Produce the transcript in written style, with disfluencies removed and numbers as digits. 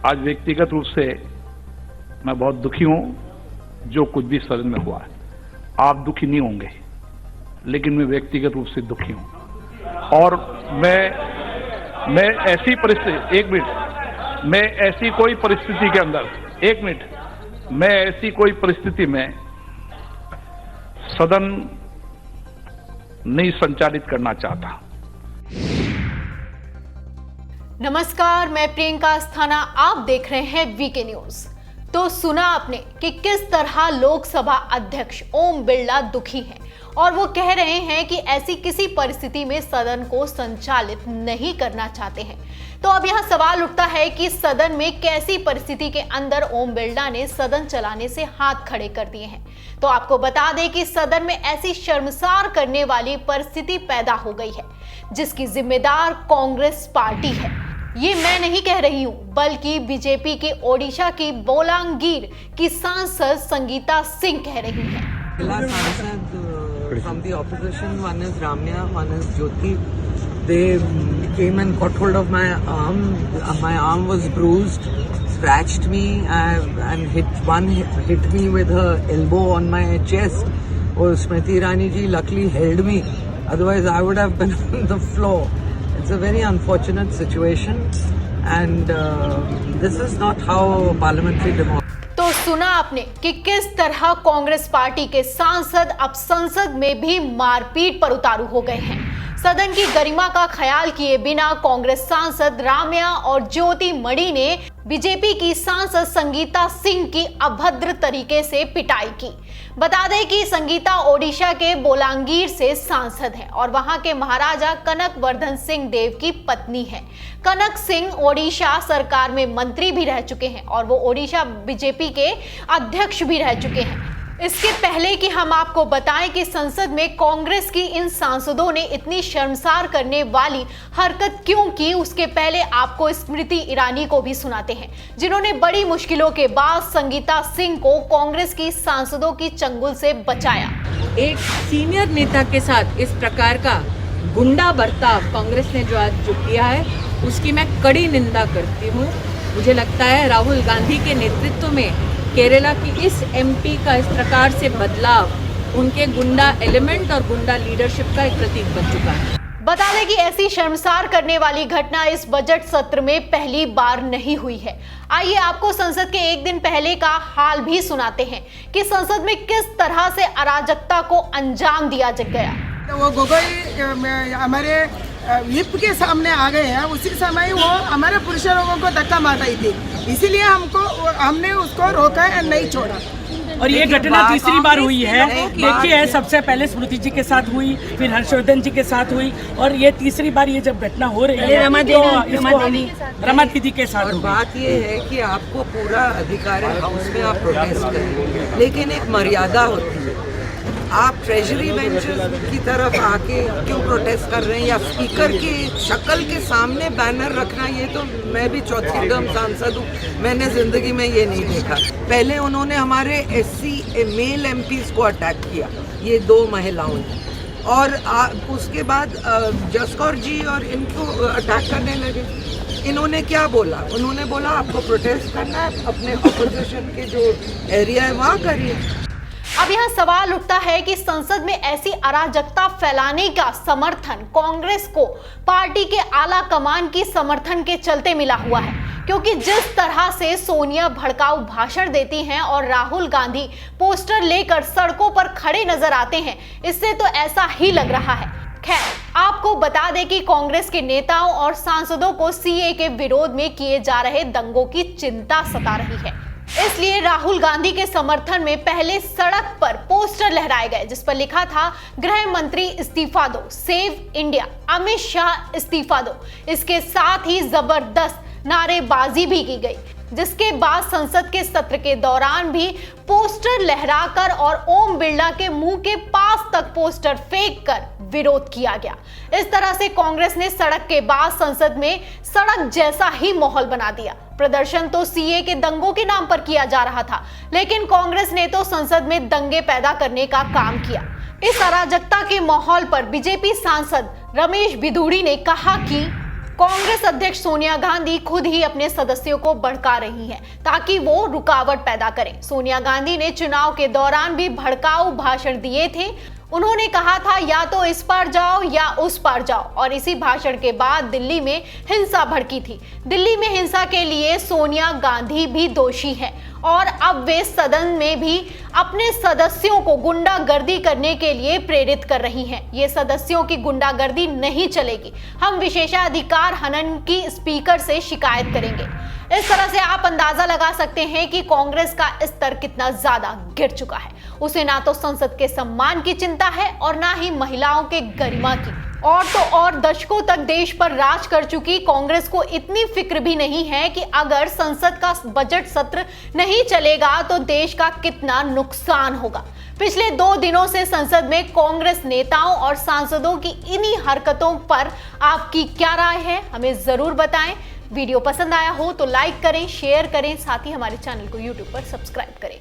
आज व्यक्तिगत रूप से मैं बहुत दुखी हूं जो कुछ भी सदन में हुआ है। आप दुखी नहीं होंगे, लेकिन मैं व्यक्तिगत रूप से दुखी हूं। और मैं ऐसी परिस्थिति, एक मिनट, मैं ऐसी कोई परिस्थिति के अंदर, एक मिनट, मैं ऐसी कोई परिस्थिति में सदन नहीं संचालित करना चाहता। नमस्कार, मैं प्रियंका अस्थाना, आप देख रहे हैं वीके न्यूज। तो सुना आपने कि किस तरह लोकसभा अध्यक्ष ओम बिरला दुखी हैं और वो कह रहे हैं कि ऐसी किसी परिस्थिति में सदन को संचालित नहीं करना चाहते हैं। तो अब यहाँ सवाल उठता है कि सदन में कैसी परिस्थिति के अंदर ओम बिरला ने सदन चलाने से हाथ खड़े कर दिए हैं। तो आपको बता दें कि सदन में ऐसी शर्मसार करने वाली परिस्थिति पैदा हो गई है जिसकी जिम्मेदार कांग्रेस पार्टी है। ये मैं नहीं कह रही हूं, बल्कि बीजेपी के ओडिशा की बोलांगीर की सांसद संगीता सिंह कह रही हैं। From the opposition, one is Ramya, one is Jyoti. They came and caught hold of my arm. My arm was bruised, scratched me, and hit me with her elbow on my chest. Or Smriti Irani ji luckily held me. Otherwise, I would have been on the floor. It's a very unfortunate situation, and this is not how parliamentary democracy. तो सुना आपने कि किस तरह Congress party के सांसद अब संसद में भी मारपीट पर उतारू हो गए हैं। सदन की गरिमा का ख्याल किए बिना कांग्रेस सांसद राम्या और ज्योति मणि ने बीजेपी की सांसद संगीता सिंह की अभद्र तरीके से पिटाई की। बता दें कि संगीता ओडिशा के बोलांगीर से सांसद हैं और वहां के महाराजा कनक वर्धन सिंह देव की पत्नी है। कनक सिंह ओडिशा सरकार में मंत्री भी रह चुके हैं और वो ओडिशा बीजेपी के अध्यक्ष भी रह चुके हैं। इसके पहले कि हम आपको बताएं कि संसद में कांग्रेस की इन सांसदों ने इतनी शर्मसार करने वाली हरकत क्यों की, उसके पहले आपको स्मृति ईरानी को भी सुनाते हैं, जिन्होंने बड़ी मुश्किलों के बाद संगीता सिंह को कांग्रेस की सांसदों की चंगुल से बचाया। एक सीनियर नेता के साथ इस प्रकार का गुंडा बर्ताव कांग्रेस ने जो आज किया है, उसकी मैं कड़ी निंदा करती हूँ। मुझे लगता है राहुल गांधी के नेतृत्व में केरला की इस एमपी का इस प्रकार से बदलाव उनके गुंडा एलिमेंट और गुंडा लीडरशिप का एक प्रतीक बन चुका है। बता दें कि ऐसी शर्मसार करने वाली घटना इस बजट सत्र में पहली बार नहीं हुई है। आइए आपको संसद के एक दिन पहले का हाल भी सुनाते हैं कि संसद में किस तरह से अराजकता को अंजाम दिया गया। वो गोगोई हमारे लिप के सामने आ गए हैं, उसी समय वो हमारे पुरुष लोगों को धक्का मार रही थी, इसीलिए हमने उसको रोका है, नहीं छोड़ा। और ये घटना तीसरी बार हुई है। देखिए, सबसे पहले स्मृति जी के साथ हुई, फिर हर्षवर्धन जी के साथ हुई, और ये तीसरी बार ये जब घटना हो रही है रमा दीदी के साथ। और बात ये है कि आपको पूरा अधिकार है हाउस में आप प्रोटेस्ट करें, लेकिन एक मर्यादा होती है। आप ट्रेजरी बेंच की तरफ आके क्यों प्रोटेस्ट कर रहे हैं, या स्पीकर की शक्ल के सामने बैनर रखना, ये तो मैं भी चौथी टर्म सांसद हूँ, मैंने जिंदगी में ये नहीं देखा। पहले उन्होंने हमारे एससी मेल एमपीज को अटैक किया, ये 2 महिलाओं ने, और उसके बाद जसकौर जी और इनको अटैक करने लगे। इन्होंने क्या बोला? उन्होंने बोला आपको प्रोटेस्ट करना है, अपने ऑपोजिशन के जो एरिया है वहाँ करिए। अब यहाँ सवाल उठता है कि संसद में ऐसी अराजकता फैलाने का समर्थन कांग्रेस को पार्टी के आला कमान की समर्थन के चलते मिला हुआ है, क्योंकि जिस तरह से सोनिया भड़काऊ भाषण देती हैं और राहुल गांधी पोस्टर लेकर सड़कों पर खड़े नजर आते हैं, इससे तो ऐसा ही लग रहा है। खैर, आपको बता दें कि कांग्रेस के नेताओं और सांसदों को सीए के विरोध में किए जा रहे दंगों की चिंता सता रही है, इसलिए राहुल गांधी के समर्थन में पहले सड़क पर पोस्टर लहराए गए जिस पर लिखा था गृह मंत्री इस्तीफा दो, सेव इंडिया, अमित शाह इस्तीफा दो। इसके साथ ही जबरदस्त नारेबाजी भी की गई, जिसके बाद संसद के सत्र के दौरान भी पोस्टर लहराकर और ओम बिरला के मुंह के पास तक पोस्टर फेंक कर विरोध किया गया। इस तरह से कांग्रेस ने सड़क के बाद संसद में सड़क जैसा ही माहौल बना दिया। प्रदर्शन तो सीए के दंगों के नाम पर किया जा रहा था, लेकिन कांग्रेस ने तो संसद में दंगे पैदा करने का काम किया। इस अराजकता के माहौल पर बीजेपी सांसद रमेश बिधूड़ी ने कहा कि कांग्रेस अध्यक्ष सोनिया गांधी खुद ही अपने सदस्यों को भड़का रही हैं ताकि वो रुकावट पैदा करें। सोनिया गांधी ने चुनाव के दौरान भी भड़काऊ भाषण दिए थे। उन्होंने कहा था या तो इस पार जाओ या उस पार जाओ, और इसी भाषण के बाद दिल्ली में हिंसा भड़की थी। दिल्ली में हिंसा के लिए सोनिया गांधी भी दोषी है और अब वे सदन में भी अपने सदस्यों को गुंडागर्दी करने के लिए प्रेरित कर रही हैं। ये सदस्यों की गुंडागर्दी नहीं चलेगी। हम विशेषाधिकार हनन की स्पीकर से शिकायत करेंगे। इस तरह से आप अंदाजा लगा सकते हैं कि कांग्रेस का स्तर कितना ज्यादा गिर चुका है। उसे ना तो संसद के सम्मान की चिंता है और ना ही महिलाओं के गरिमा की। और तो और दशकों तक देश पर राज कर चुकी कांग्रेस को इतनी फिक्र भी नहीं है कि अगर संसद का बजट सत्र नहीं चलेगा तो देश का कितना नुकसान होगा। पिछले 2 दिनों से संसद में कांग्रेस नेताओं और सांसदों की इन्हीं हरकतों पर आपकी क्या राय है, हमें जरूर बताएं। वीडियो पसंद आया हो तो लाइक करें, शेयर करें, साथ ही हमारे चैनल को यूट्यूब पर सब्सक्राइब करें।